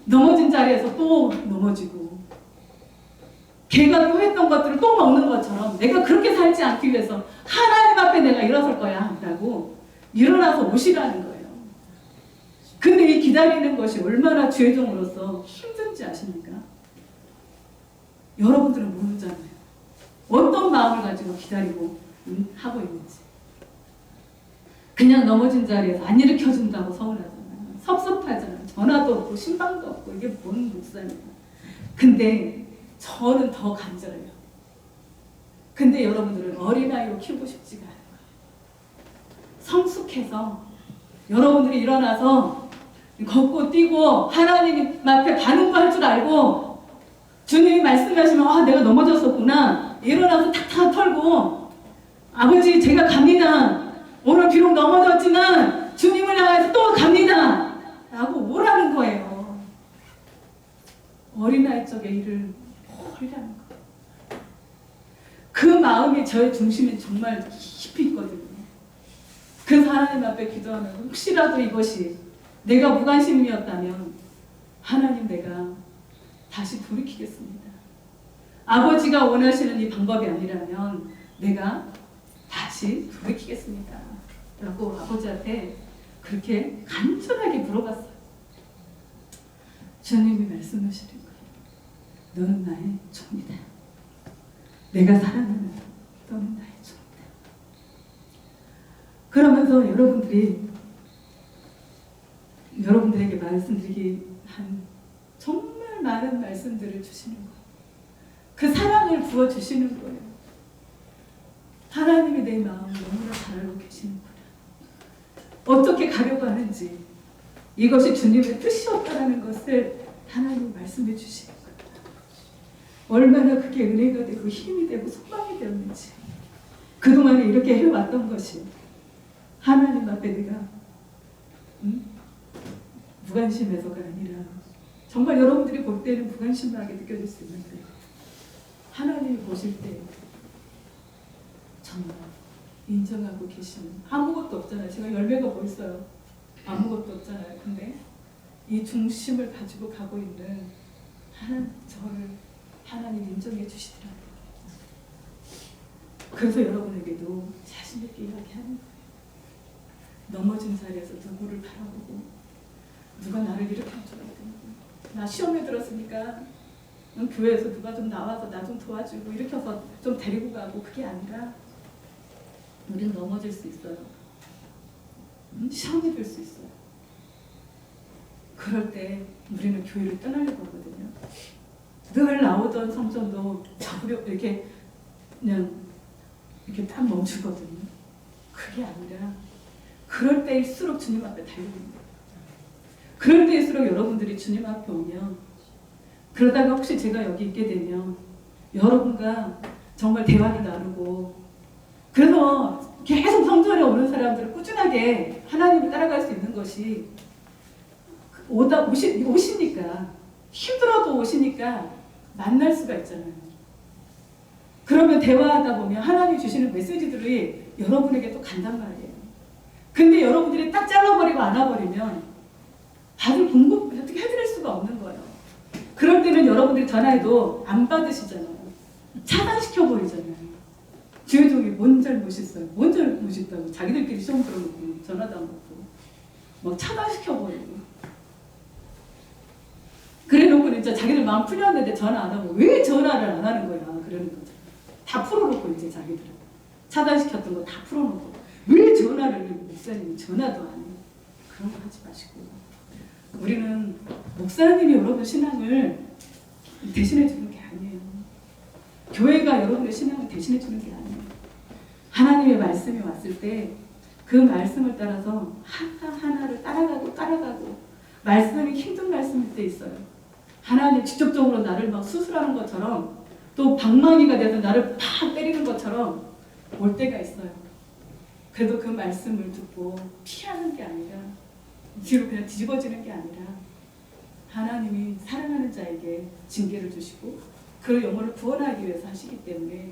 넘어진 자리에서 또 넘어지고, 개가 또 했던 것들을 또 먹는 것처럼 내가 그렇게 살지 않기 위해서 하나님 앞에 내가 일어설 거야 라고 일어나서 오시라는 거예요. 근데 이 기다리는 것이 얼마나 죄종으로서 힘든지 아십니까? 여러분들은 모르잖아요. 어떤 마음을 가지고 기다리고 하고 있는지. 그냥 넘어진 자리에서 안 일으켜준다고 서운하잖아요. 섭섭하잖아요. 전화도 없고 신방도 없고 이게 뭔 목사냐. 근데 저는 더 간절해요. 근데 여러분들은 어린아이로 키우고 싶지가 않아요. 성숙해서 여러분들이 일어나서 걷고 뛰고 하나님 앞에 반응도 할 줄 알고, 주님이 말씀하시면 내가 넘어졌었구나, 일어나서 탁탁 털고, 아버지 제가 갑니다, 오늘 비록 넘어졌지만 주님을 향해서 또 갑니다 라고 오라는 거예요. 어린아이 쪽의 일을 홀리라는 거예요. 그 마음이 저의 중심에 정말 깊이 있거든요. 그래서 하나님 앞에 기도하면 혹시라도 이것이 내가 무관심이었다면, 하나님 내가 다시 돌이키겠습니다. 아버지가 원하시는 이 방법이 아니라면 내가 다시 돌이키겠습니다 라고 아버지 앞에 그렇게 간절하게 물어봤어요. 주님이 말씀하시는 거예요. 너는 나의 종이다. 내가 살아나는 너는 나의 종이다. 그러면서 여러분들에게 말씀드리기 한 정말 많은 말씀들을 주시는 거예요. 그 사랑을 부어주시는 거예요. 하나님이 내 마음을 너무나 잘 알고 계시는구나. 어떻게 가려고 하는지, 이것이 주님의 뜻이었다는 것을 하나님이 말씀해 주시는 거예요. 얼마나 그게 은혜가 되고 힘이 되고 소망이 되었는지, 그동안에 이렇게 해왔던 것이 하나님 앞에 내가 무관심해서가 아니라, 정말 여러분들이 볼 때는 무관심하게 느껴질 수 있는데 하나님이 보실 때 정말 인정하고 계시는, 아무것도 없잖아요. 제가 열매가 뭐 있어요? 아무것도 없잖아요. 근데 이 중심을 가지고 가고 있는 저를 하나님 인정해 주시더라고요. 그래서 여러분에게도 자신 있게 이야기하는 거예요. 넘어진 자리에서 누구를 바라보고, 누가 나를 일으켜줘야 되는, 나 시험에 들었으니까 교회에서 누가 좀 나와서 나 좀 도와주고 일으켜서 좀 데리고 가고, 그게 아니라 우리는 넘어질 수 있어요. 시험이 될 수 있어요. 그럴 때 우리는 교회를 떠나려고 하거든요. 늘 나오던 성전도 잡으려 이렇게 그냥 이렇게 딱 멈추거든요. 그게 아니라 그럴 때일수록 주님 앞에 달려옵니다. 그럴 때일수록 여러분들이 주님 앞에 오면, 그러다가 혹시 제가 여기 있게 되면 여러분과 정말 대화를 나누고, 그래서 계속 성전에 오는 사람들을 꾸준하게 하나님을 따라갈 수 있는 것이 오시니까 힘들어도 오시니까 만날 수가 있잖아요. 그러면 대화하다 보면 하나님이 주시는 메시지들이 여러분에게 또 간단 말이에요. 근데 여러분들이 딱 잘라버리고 안아버리면 받을 공급 어떻게 해드릴 수가 없는 거예요. 그럴 때는 여러분들이 전화해도 안 받으시잖아요. 차단시켜버리잖아요. 주의 종이 뭔 잘못있어요? 뭔 잘못있다고 자기들끼리 시험 들어놓고 전화도 안 받고 막 차단시켜버리고 그래놓고 이제 자기들 마음 풀렸는데 전화 안 하고 왜 전화를 안 하는 거야? 그러는 거죠. 다 풀어놓고 이제 자기들은 차단시켰던 거 다 풀어놓고 왜 전화를 목사님이 전화도 안 해요? 그런 거 하지 마시고 우리는 목사님이 여러분 신앙을 대신해 주는 게 아니에요. 교회가 여러분의 신앙을 대신해 주는 게 아니에요. 하나님의 말씀이 왔을 때 그 말씀을 따라서 하나하나를 따라가고 말씀이 힘든 말씀일 때 있어요. 하나님 직접적으로 나를 막 수술하는 것처럼 또 방망이가 돼서 나를 팍 때리는 것처럼 올 때가 있어요. 그래도 그 말씀을 듣고 피하는 게 아니라 뒤로 그냥 뒤집어지는 게 아니라 하나님이 사랑하는 자에게 징계를 주시고 그 영혼을 구원하기 위해서 하시기 때문에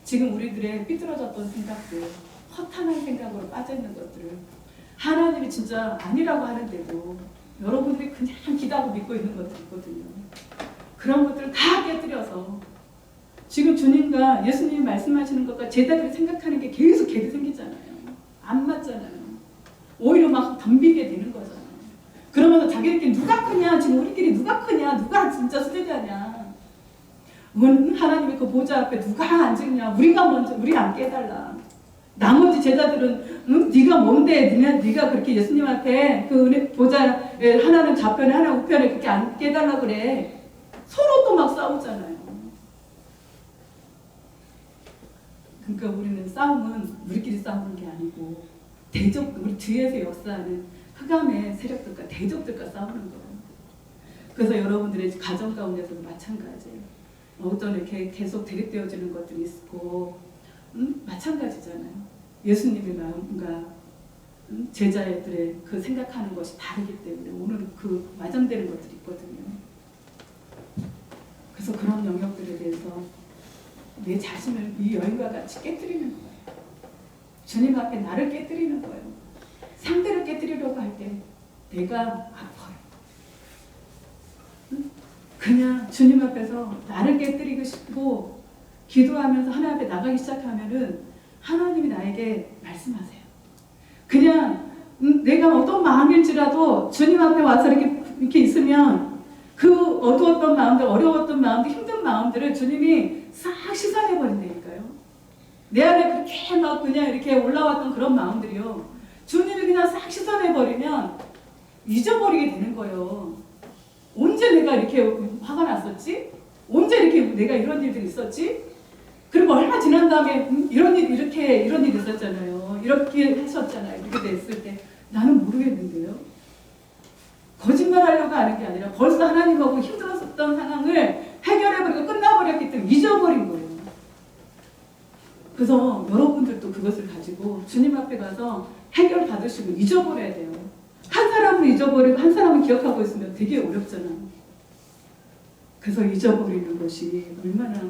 지금 우리들의 삐뚤어졌던 생각들, 허탄한 생각으로 빠져있는 것들을 하나님이 진짜 아니라고 하는데도 여러분들이 그냥 기다고 믿고 있는 것들이 있거든요. 그런 것들을 다 깨뜨려서 지금 주님과 예수님이 말씀하시는 것과 제자들이 생각하는 게 계속 갭이 생기잖아요. 안 맞잖아요. 오히려 막 덤비게 되는 거잖아요. 그러면서 자기들끼리 누가 크냐, 지금 우리끼리 누가 크냐, 누가 진짜 수제자냐. 하나님의 그 보좌 앞에 누가 앉으냐, 우리가 먼저, 우리 안 깨달라. 나머지 제자들은 네가 뭔데, 네가 그렇게 예수님 앞에 그 보좌에 하나는 좌편에 하나 우편에 그렇게 안 깨달라 그래. 서로 또 막 싸우잖아요. 그러니까 우리는 싸움은 우리끼리 싸우는 게 아니고 우리 뒤에서 역사하는 흑암의 세력들과 대적들과 싸우는 거예요. 그래서 여러분들의 가정 가운데서도 마찬가지예요. 어떤 이렇게 계속 대립되어지는 것들이 있고 마찬가지잖아요. 예수님의 마음과 제자들의 그 생각하는 것이 다르기 때문에 오늘 그 와전되는 것들이 있거든요. 그래서 그런 영역들에 대해서 내 자신을 이 여인과 같이 깨뜨리는 거예요. 주님 앞에 나를 깨뜨리는 거예요. 상대를 깨뜨리려고 할 때 내가 아파요. 그냥 주님 앞에서 나를 깨뜨리고 싶고 기도하면서 하나님 앞에 나가기 시작하면은 하나님이 나에게 말씀하세요. 그냥 내가 어떤 마음일지라도 주님 앞에 와서 이렇게 있으면 그 어두웠던 마음들, 어려웠던 마음들, 힘든 마음들을 주님이 싹 씻어내버린다니까요. 내 안에 그렇게 막 그냥 이렇게 올라왔던 그런 마음들이요. 주님이 그냥 싹 씻어내버리면 잊어버리게 되는 거예요. 언제 내가 이렇게 화가 났었지? 언제 이렇게 내가 이런 일들이 있었지? 그리고 얼마 지난 다음에 이런 일 있었잖아요. 이렇게 하셨잖아요. 이렇게 됐을 때 나는 모르겠는데요. 거짓말하려고 하는 게 아니라 벌써 하나님하고 힘들었었던 상황을 해결해버리고 끝나버렸기 때문에 잊어버린 거예요. 그래서 여러분들도 그것을 가지고 주님 앞에 가서 해결 받으시고 잊어버려야 돼요. 한 사람은 잊어버리고 한 사람은 기억하고 있으면 되게 어렵잖아요. 그래서 잊어버리는 것이 얼마나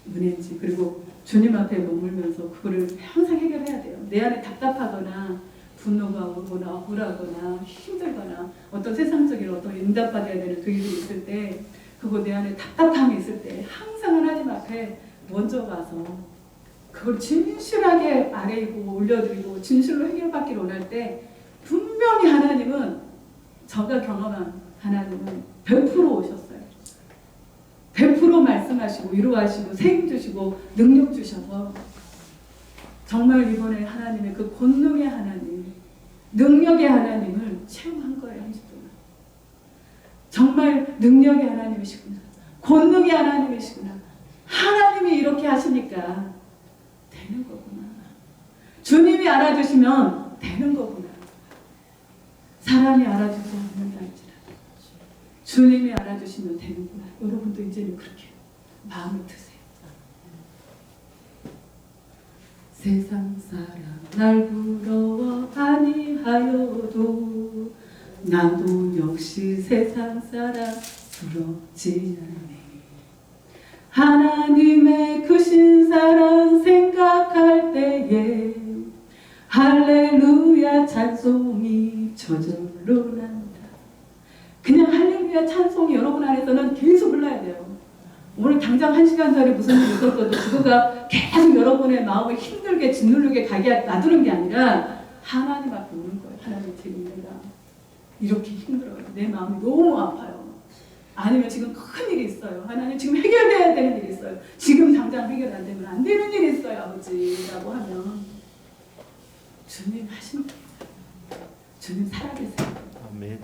은혜인지, 그리고 주님 앞에 머물면서 그거를 항상 해결해야 돼요. 내 안에 답답하거나 분노가 오거나 억울하거나 힘들거나 어떤 세상적인 어떤 응답받아야 되는 그 일이 있을 때, 그거 내 안에 답답함이 있을 때 항상 하나님 앞에 먼저 가서 그걸 진실하게 아뢰고 올려드리고 진실로 해결받기를 원할 때 분명히 하나님은, 제가 경험한 하나님은 100% 오셨어요. 100% 말씀하시고 위로하시고 세임 주시고 능력 주셔서 정말 이번에 하나님의 그 권능의 하나님, 능력의 하나님을 체험한 거예요. 한 주 동안. 정말 능력의 하나님이시구나, 권능의 하나님이시구나, 하나님이 이렇게 하시니까 되는 거구나, 주님이 알아주시면 되는 거구나, 사람이 알아주지 않는다 할지라도 주님이 알아주시면 되는구나. 여러분도 이제는 그렇게 마음을 드세요. 세상 사람 날 부러워 아니하여도 나도 역시 세상 사람 부럽지 않네. 하나님의 크신 사랑 생각할 때에 할렐루야 찬송이 저절로 난다. 그냥 할렐루야 찬송이 여러분 안에서는 계속 흘러야 돼요. 오늘 당장 1시간 전에 무슨 일이 있었어도 그거가 계속 여러분의 마음을 힘들게 짓누르게 가게 놔두는 게 아니라 하나님 앞에 오는 거예요. 하나님 지금 내가 이렇게 힘들어요. 내 마음이 너무 아파요. 아니면 지금 큰 일이 있어요. 하나님 지금 해결돼야 되는 일이 있어요. 지금 당장 해결 안 되면 안 되는 일이 있어요. 아버지라고 하면 주님 하십니다. 주님 살아계세요. 아멘.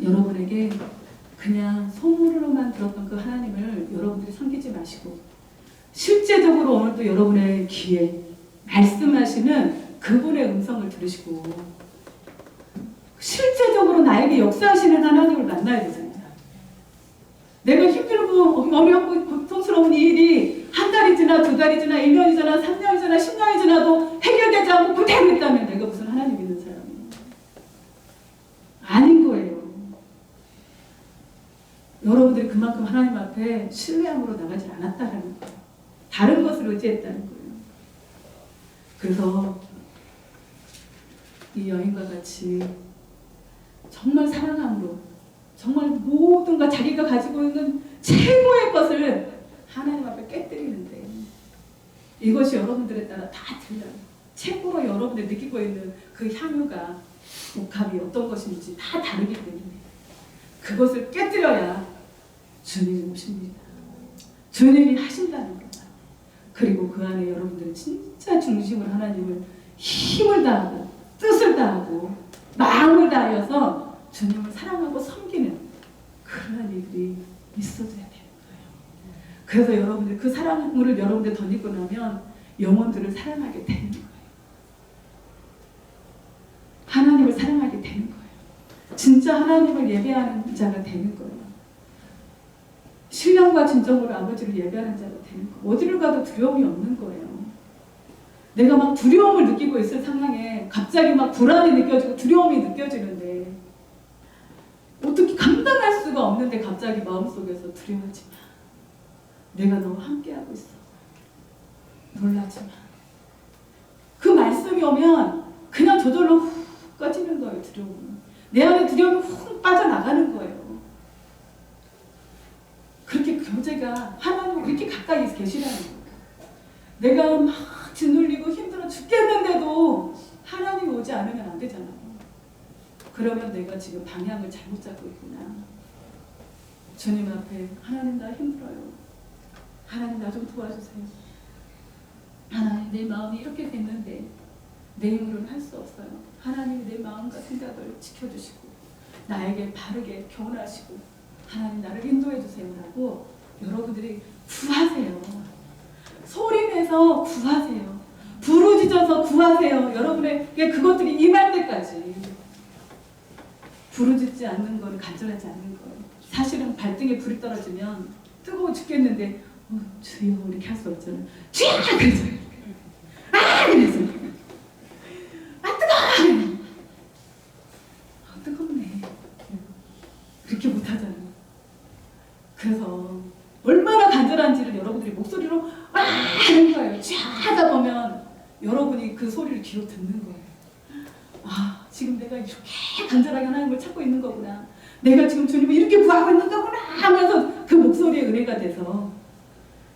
여러분에게 그냥 소문으로만 들었던 그 하나님을 여러분들이 섬기지 마시고 실제적으로 오늘도 여러분의 귀에 말씀하시는 그분의 음성을 들으시고 실제적으로 나에게 역사하시는 하나님을 만나야 되잖아요. 내가 힘들고 어렵고 고통스러운 일이 한 달이 지나 2달이 지나 1년이 지나 3년이 지나 10년이 지나도 해결되지 않고 그대로 있다면 내가 무슨 하나님 믿는 사람이에요? 아닌 거예요. 여러분들이 그만큼 하나님 앞에 신뢰함으로 나가지 않았다는 거예요. 다른 것을 의지했다는 거예요. 그래서 이 여인과 같이 정말 사랑함으로 정말 모든 것 자기가 가지고 있는 최고의 것을 하나님 앞에 깨뜨리는데 이것이 여러분들에 따라 다 틀려요. 최고로 여러분들이 느끼고 있는 그 향유가 복합이 어떤 것인지 다 다르기 때문에 그것을 깨뜨려야 주님이 오십니다. 주님이 하신다는 거예요. 그리고 그 안에 여러분들은 진짜 중심으로 하나님을 힘을 다하고 뜻을 다하고 마음을 다하여서 주님을 사랑하고 섬기는 그런 일들이 있어져야 되는 거예요. 그래서 여러분들 그 사랑을 여러분들 덧입고 나면 영혼들을 사랑하게 되는 거예요. 하나님을 사랑하게 되는 거예요. 진짜 하나님을 예배하는 자가 되는 거예요. 신령과 진정으로 아버지를 예배하는 자가 되는 거예요. 어디를 가도 두려움이 없는 거예요. 내가 막 두려움을 느끼고 있을 상황에 갑자기 막 불안이 느껴지고 두려움이 느껴지는데 어떻게 감당할 수가 없는데 갑자기 마음속에서 두려워하지 마. 내가 너와 함께하고 있어. 놀라지 마. 그 말씀이 오면 그냥 저절로 훅 꺼지는 거예요. 두려움은. 내 안에 두려움이 훅 빠져나가는 거예요. 그렇게 교제가 하나님과 그렇게 가까이 계시라는 거예요. 내가 막 짓눌리고 힘들어 죽겠는데도 하나님이 오지 않으면 안 되잖아요. 그러면 내가 지금 방향을 잘못 잡고 있구나. 주님 앞에 하나님 나 힘들어요. 하나님 나 좀 도와주세요. 하나님 내 마음이 이렇게 됐는데 내 힘으로는 할 수 없어요. 하나님이 내 마음과 생각을 지켜주시고 나에게 바르게 교훈하시고 하나님 나를 인도해 주세요라고 여러분들이 구하세요. 소리내서 구하세요. 부르짖어서 구하세요. 여러분에게 그것들이 임할 때까지. 부르짖지 않는 건 간절하지 않는 거예요. 사실은 발등에 불이 떨어지면 뜨거워 죽겠는데 주여 이렇게 할 수 없잖아요. 주여 그래서 그래서 뜨거워 뜨겁네. 그렇게 못하잖아요. 그래서 얼마나 간절한지를 여러분들이 목소리로 하는 거예요. 쫙 하다 보면 여러분이 그 소리를 귀로 듣는 거예요. 아, 지금 내가 이렇게 간절하게 하나님을 찾고 있는 거구나. 내가 지금 주님을 이렇게 구하고 있는 거구나 하면서 그 목소리에 은혜가 돼서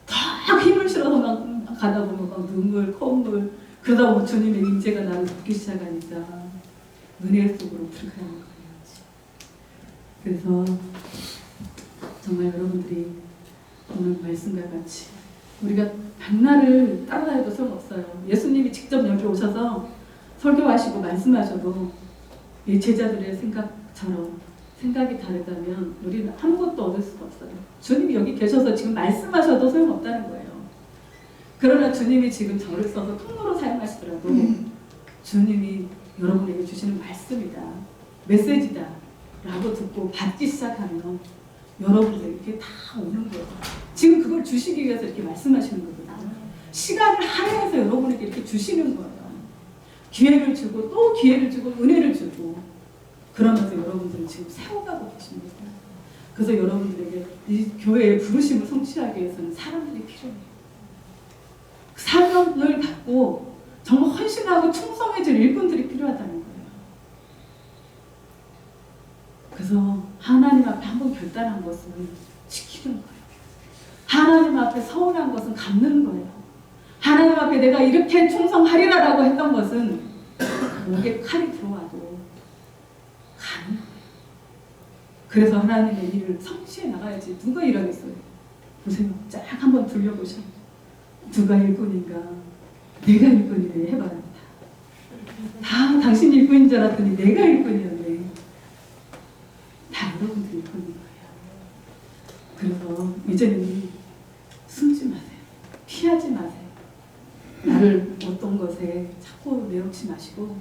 더 힘을 실어서 막 가다 보면 막 눈물, 콧물 그러다 보면 주님의 임재가 나를 돕기 시작하니까 은혜 속으로 들어가는 거예요. 그래서 정말 여러분들이 오늘 말씀과 같이 우리가 백날을 따라다녀도 소용없어요. 예수님이 직접 여기 오셔서 설교하시고 말씀하셔도 이 제자들의 생각처럼 생각이 다르다면 우리는 아무것도 얻을 수가 없어요. 주님이 여기 계셔서 지금 말씀하셔도 소용없다는 거예요. 그러나 주님이 지금 저를 써서 통로로 사용하시더라도 주님이 여러분에게 주시는 말씀이다, 메시지다 라고 듣고 받기 시작하면 여러분들에게 다 오는 거예요. 지금 그걸 주시기 위해서 이렇게 말씀하시는 거거든요. 시간을 할애해서 여러분에게 이렇게 주시는 거예요. 기회를 주고 또 기회를 주고 은혜를 주고 그러면서 여러분들은 지금 세워가고 계십니다. 그래서 여러분들에게 이 교회의 부르심을 성취하기 위해서는 사람들이 필요해요. 사명을 갖고 정말 헌신하고 충성해질 일꾼들이 필요하다는 거예요. 그래서 하나님 앞에 한번 결단한 것은 지키는 거예요. 하나님 앞에 서운한 것은 갚는 거예요. 하나님 앞에 내가 이렇게 충성하리라라고 했던 것은 목에 칼이 들어와도 가는 거예요. 그래서 하나님의 일을 성취해 나가야지. 누가 일하겠어요? 보세요. 쫙 한번 돌려보셔. 누가 일꾼인가? 내가 일꾼이네. 해봐요. 다 당신 일꾼인 줄 알았더니 내가 일꾼이었네. 다 여러분들 일꾼인 거예요. 그래서 이제는 숨지 마세요. 피하지 마세요. 나를 어떤 것에 자꾸 내놓지 마시고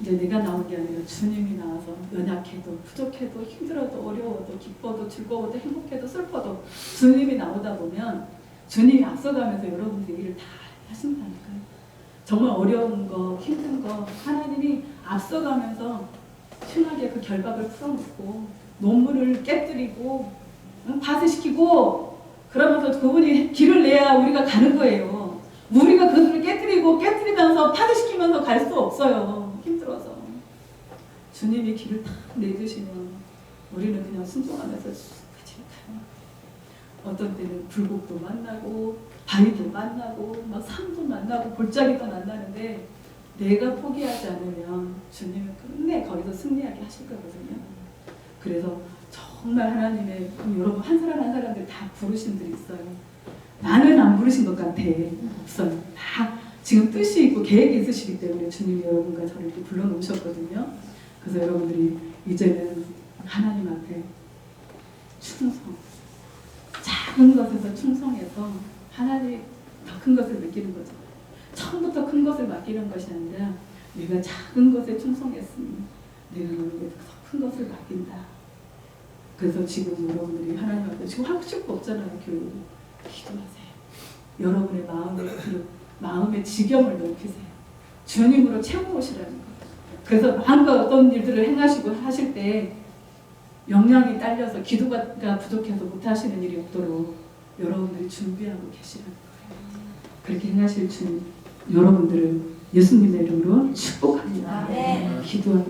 이제 내가 나온 게 아니라 주님이 나와서 연약해도 부족해도 힘들어도 어려워도 기뻐도 즐거워도 행복해도 슬퍼도 주님이 나오다 보면 주님이 앞서가면서 여러분들의 일을 다 하신다니까요. 정말 어려운 거 힘든 거 하나님이 앞서가면서 신하게 그 결박을 풀어놓고 논문을 깨뜨리고 파쇄시키고 그러면서 그분이 길을 내야 우리가 가는 거예요. 우리가 그들을 깨뜨리면서 파쇄시키면서 갈 수 없어요. 힘들어서. 주님이 길을 다 내주시면 우리는 그냥 순종하면서 같이 가요. 어떤 때는 굴곡도 만나고 바위도 만나고 막 산도 만나고 골짜기도 만나는데 내가 포기하지 않으면 주님은 끝내 거기서 승리하게 하실 거거든요. 그래서 정말 하나님의 여러분 한 사람 한 사람들 다 부르신 분들이 있어요. 나는 안 부르신 것 같아. 없어요. 다 지금 뜻이 있고 계획이 있으시기 때문에 주님이 여러분과 저를 이렇게 불러놓으셨거든요. 그래서 여러분들이 이제는 하나님 앞에 충성, 작은 것에서 충성해서 하나님이 더 큰 것을 맡기는 거죠. 처음부터 큰 것을 맡기는 것이 아니라 네가 작은 것에 충성했으니 내가 너에게 더 큰 것을 맡긴다. 그래서 지금 여러분들이 하나님 앞에 지금 하고 싶고 없잖아요. 교회 기도하세요. 여러분의 마음의 지경을 넓히세요. 주님으로 채워오시라는 거예요. 그래서 마음과 어떤 일들을 행하시고 하실 때 역량이 딸려서 기도가 부족해서 못하시는 일이 없도록 여러분들이 준비하고 계시라는 거예요. 그렇게 행하실 주님 여러분들을 예수님의 이름으로 축복합니다. 기도합니다.